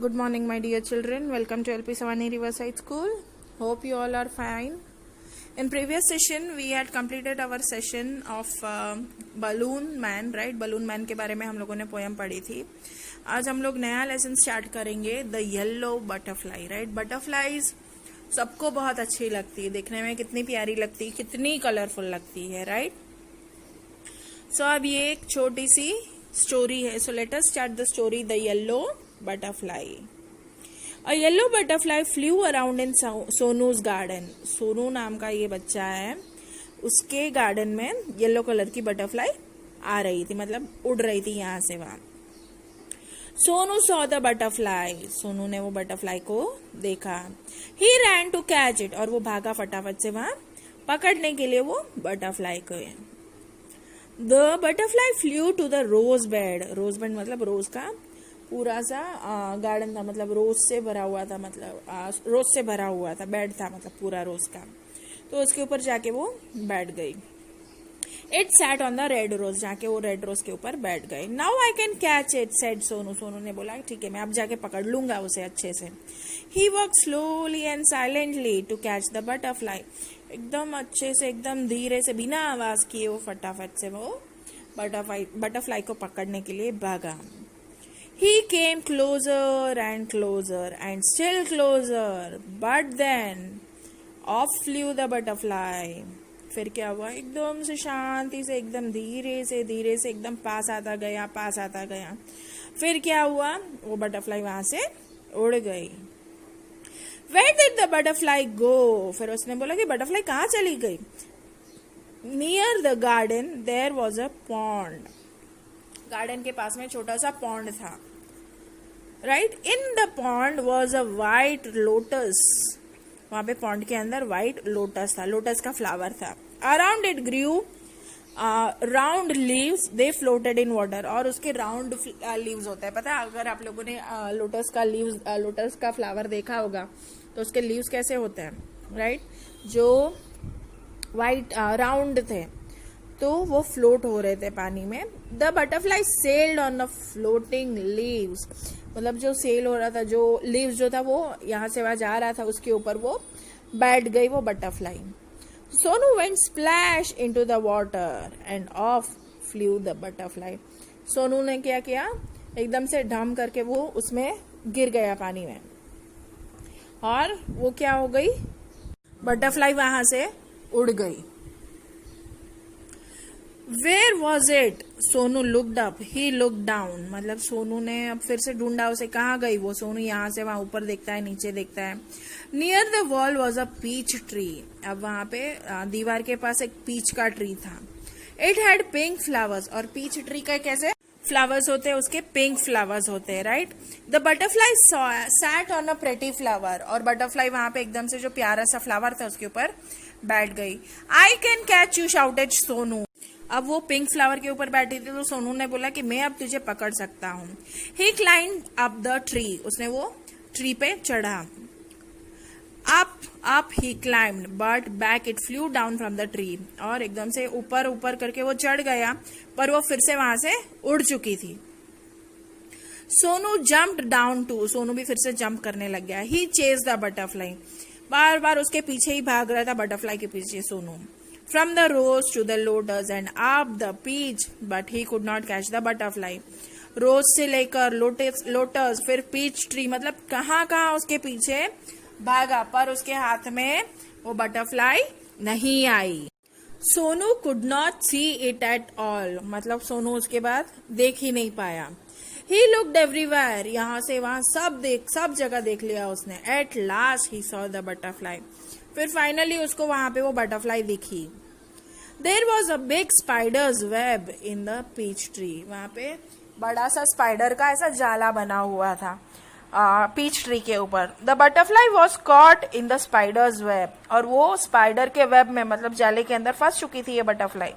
Good morning, my dear children. Welcome to LP Savani Riverside School. Hope you all are fine. In previous session, we had completed our session of Balloon Man, right? Balloon Man के बारे में हम लोगों ने poem पढ़ी थी. आज हम लोग नया लेसन स्टार्ट करेंगे, the yellow butterfly, right? Butterflies सबको बहुत अच्छी लगती है, देखने में कितनी प्यारी लगती है, कितनी कलरफुल लगती है, राइट? सो अब ये एक छोटी सी स्टोरी है. So let us start the story, the yellow butterfly. A yellow butterfly flew around in सोनू's garden. Sonu नाम का ये बच्चा है, उसके गार्डन में येलो कलर की बटरफ्लाई आ रही थी, मतलब उड़ रही थी यहाँ से वहां. Sonu saw the butterfly. Sonu ने वो बटरफ्लाई को देखा. He ran to catch it. और वो भागा फटाफट से वहां पकड़ने के लिए वो बटरफ्लाई को. The butterfly flew to the rose bed. Rose bed मतलब रोज का पूरा सा गार्डन था, मतलब रोज से भरा हुआ था, मतलब रोज से भरा हुआ था, बेड था मतलब पूरा रोज का. तो उसके ऊपर जाके वो बैठ गई. It sat on the red rose. जाके वो रेड रोज के ऊपर बैठ गई. Now I can catch it, said Sonu. Sonu ने बोला ठीक है, मैं अब जाके पकड़ लूंगा उसे अच्छे से. He walk slowly and silently to catch the butterfly. एकदम अच्छे से, एकदम धीरे से, बिना आवाज किए वो फटाफट से वो बटरफ्लाई को पकड़ने के लिए भागा. He came closer and still closer, but then off flew the butterfly. फिर क्या हुआ? एकदम से शांति से, एकदम धीरे से एकदम पास आता गया. फिर क्या हुआ? वो बटरफ्लाई वहां से उड़ गई. Where did the butterfly go? फिर उसने बोला कि बटरफ्लाई कहाँ चली गई? Near the garden there was a pond. Garden के पास में छोटा सा पॉन्ड था, right? In the pond was a white lotus. वहां पे पॉन्ड के अंदर वाइट लोटस था, लोटस का फ्लावर था. Around it grew round leaves, they floated in water. और उसके राउंड लीव्स होते हैं, पता है? अगर आप लोगों ने लोटस का फ्लावर देखा होगा तो उसके लीव्स कैसे होते हैं, राइट? जो वाइट राउंड थे, तो वो फ्लोट हो रहे थे पानी में. The butterfly sailed on the floating leaves. मतलब जो सेल हो रहा था, जो लीव्स जो था वो यहाँ से वहां जा रहा था, उसके ऊपर वो बैठ गई वो butterfly. Sonu went splash into the water end of flu the butterfly. Sonu ने क्या किया? एकदम से ढम करके वो उसमें गिर गया पानी में, और वो क्या हो गई? बटरफ्लाई वहां से उड़ गई. Where was it? Sonu looked up. He looked down. मतलब सोनू ने अब फिर से ढूंढा उसे, कहाँ गई वो? सोनू यहाँ से वहां ऊपर देखता है, नीचे देखता है. Near the wall was a peach tree. अब वहां पे दीवार के पास एक पीच का ट्री था. It had pink flowers. और पीच ट्री का कैसे फ्लावर्स होते हैं? उसके पिंक फ्लावर्स होते हैं, right? The butterfly sat on a pretty flower. और बटरफ्लाई वहां पे एकदम से जो प्यारा सा फ्लावर था उसके ऊपर बैठ गई. I can catch you, shouted Sonu. अब वो पिंक फ्लावर के ऊपर बैठी थी, तो सोनू ने बोला कि मैं अब तुझे पकड़ सकता हूँ. ही क्लाइंब अप द ट्री. उसने वो ट्री पे चढ़ा. Up he climbed, but back it flew down from the tree. और एकदम से ऊपर करके वो चढ़ गया, पर वो फिर से वहां से उड़ चुकी थी. Sonu jumped down too. Sonu भी फिर से जंप करने लग गया. He chase the butterfly. बार बार उसके पीछे ही भाग रहा था, बटरफ्लाई के पीछे Sonu. From the rose to the lotus and up the peach, but he could not catch the butterfly. रोज से लेकर लोटस फिर पीच ट्री, मतलब कहाँ उसके पीछे भागा, पर उसके हाथ में वो बटरफ्लाई नहीं आई. Sonu could not see it at all. मतलब सोनू उसके बाद देख ही नहीं पाया. He looked everywhere. यहाँ से वहां सब जगह देख लिया उसने. At last he saw the butterfly. फिर फाइनली उसको वहां पे वो बटरफ्लाई दिखी. There was a big spider's web in the peach tree. वहां पे बड़ा सा स्पाइडर का ऐसा जाला बना हुआ था पीच ट्री के ऊपर. The butterfly was caught in the spider's web. और वो स्पाइडर के वेब में, मतलब जाले के अंदर फंस चुकी थी ये butterfly.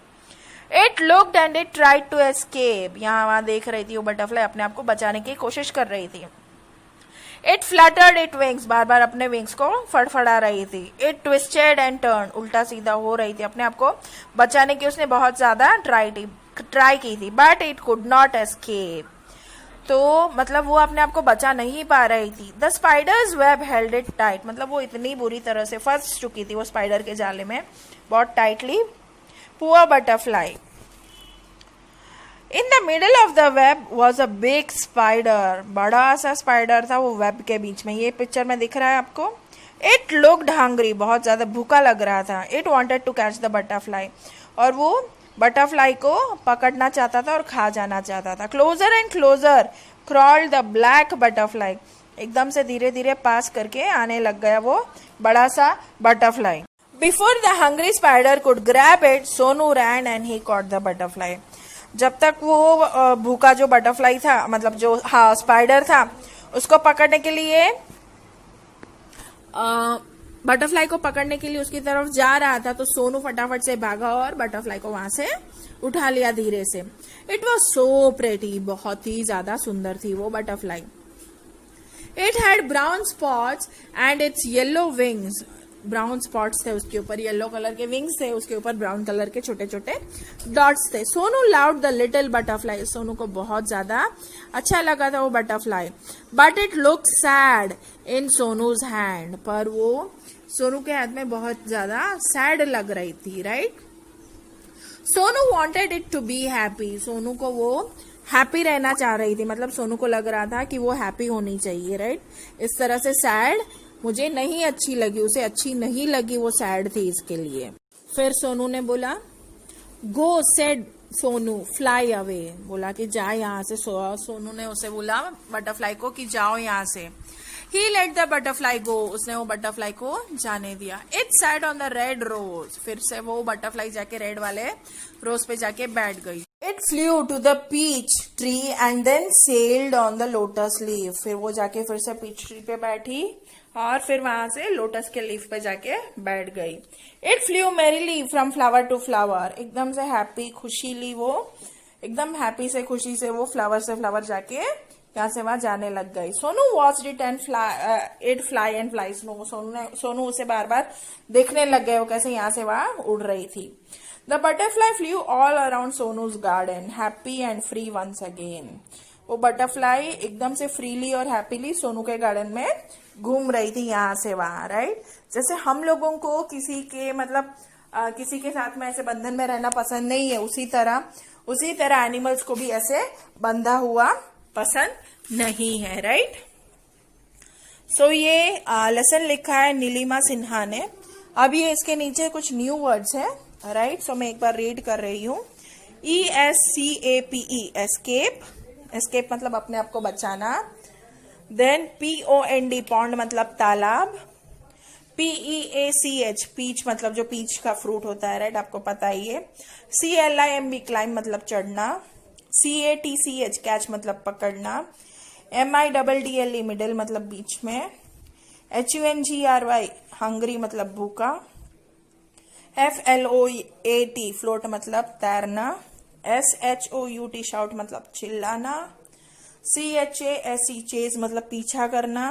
It looked and it tried to escape. यहाँ वहां देख रही थी वो बटरफ्लाई, अपने आप को बचाने की कोशिश कर रही थी. It fluttered its wings. बार बार अपने विंग्स को फड़फड़ा रही थी. It twisted and turned. उल्टा सीधा हो रही थी, अपने आप को बचाने की उसने बहुत ज्यादा ट्राई की थी. But it could not escape. तो मतलब वो अपने आप को बचा नहीं पा रही थी. The spiders web held it tight. मतलब वो इतनी बुरी तरह से फंस चुकी थी वो स्पाइडर के जाले में बहुत tightly. Poor butterfly. In the middle of the web was a big spider. बड़ा सा स्पाइडर था वो वेब के बीच में. ये पिक्चर में दिख रहा है आपको. It looked hungry. बहुत ज्यादा भूखा लग रहा था. It wanted to catch the butterfly. और वो बटरफ्लाई को पकड़ना चाहता था और खा जाना चाहता था. Closer and closer crawled the black butterfly. एकदम से धीरे धीरे पास करके आने लग गया वो बड़ा सा butterfly. Before the hungry spider could grab it, Sonu ran and he caught the butterfly. जब तक वो भूखा जो बटरफ्लाई था, मतलब जो स्पाइडर था, उसको पकड़ने के लिए बटरफ्लाई को पकड़ने के लिए उसकी तरफ जा रहा था, तो सोनू फटाफट से भागा और बटरफ्लाई को वहां से उठा लिया धीरे से. It was so pretty. बहुत ही ज्यादा सुंदर थी वो butterfly. It had brown spots and it's yellow wings. Brown spots थे उसके ऊपर, येलो कलर के विंग्स थे, उसके ऊपर ब्राउन कलर के छोटे छोटे डॉट्स थे. Sonu loved the little butterfly. Sonu को बहुत ज्यादा अच्छा लगा था वो butterfly. But it looked sad in सोनूज hand. पर वो सोनू के हाथ में बहुत ज्यादा सैड लग रही थी. Right. Sonu wanted it to be happy. Sonu को वो हैप्पी रहना चाह रही थी. मतलब सोनू को लग रहा था कि वो हैप्पी होनी चाहिए. राइट. इस तरह से सैड मुझे नहीं अच्छी लगी, उसे अच्छी नहीं लगी, वो सैड थी इसके लिए. फिर सोनू ने बोला गो, सेड सोनू, फ्लाई अवे. बोला कि जा यहाँ से. सोनू ने उसे बोला बटरफ्लाई को कि जाओ यहाँ से. He let the butterfly go. उसने वो बटरफ्लाई को जाने दिया. It sat on the red rose. फिर से वो बटरफ्लाई जाके रेड वाले रोज पे जाके बैठ गई. It flew to the peach tree and then settled on the lotus leaf. फिर वो जाके फिर से पीच ट्री पे बैठी और फिर वहां से लोटस के लीफ पे जाके बैठ गई. It flew merrily from flower to flower. एकदम से हैप्पी, खुशीली, वो एकदम हैप्पी से खुशी से वो फ्लावर से फ्लावर जाके यहाँ से वहां जाने लग गई. Sonu watched it and it fly and fly. Sonu उसे बार बार देखने लग गए वो कैसे यहाँ से वहां उड़ रही थी. The butterfly flew all around Sonu's garden happy and free once again. वो बटरफ्लाई एकदम से फ्रीली और हैप्पीली सोनू के गार्डन में घूम रही थी यहाँ से वहां. राइट. जैसे हम लोगों को किसी के मतलब किसी के साथ में ऐसे बंधन में रहना पसंद नहीं है, उसी तरह एनिमल्स को भी ऐसे बंधा हुआ पसंद नहीं है. राइट. सो ये लेसन लिखा है नीलिमा सिन्हा ने. अब ये इसके नीचे कुछ न्यू वर्ड्स है. राइट. सो मैं एक बार रीड कर रही हूँ. ESCAPE, escape. एस्केप मतलब अपने आप को बचाना. देन POND, पॉन्ड मतलब तालाब. PEACH, पीच मतलब जो पीच का फ्रूट होता है. राइट. आपको पता ही है. CLIMB, क्लाइम मतलब चढ़ना. CATCH, कैच मतलब पकड़ना. MIDDLE, मिडिल मतलब बीच में. HUNGRY, हंग्री मतलब भूखा. FLOAT, फ्लोट मतलब तैरना. SHOUT, शाउट मतलब चिल्लाना. CHASE, चेज मतलब पीछा करना.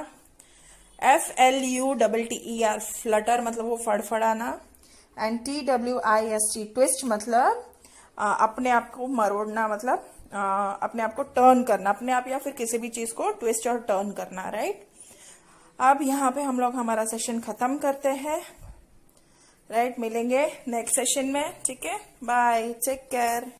FLUTTER, फ्लटर मतलब वो फड़फड़ाना. एंड TWIST, ट्विस्ट मतलब अपने आप को मरोड़ना, मतलब अपने आप को टर्न करना, अपने आप या फिर किसी भी चीज को ट्विस्ट और टर्न करना. राइट. अब यहाँ पे हम लोग हमारा सेशन खत्म करते हैं. राइट. मिलेंगे नेक्स्ट सेशन में. ठीक है. बाय. Take care.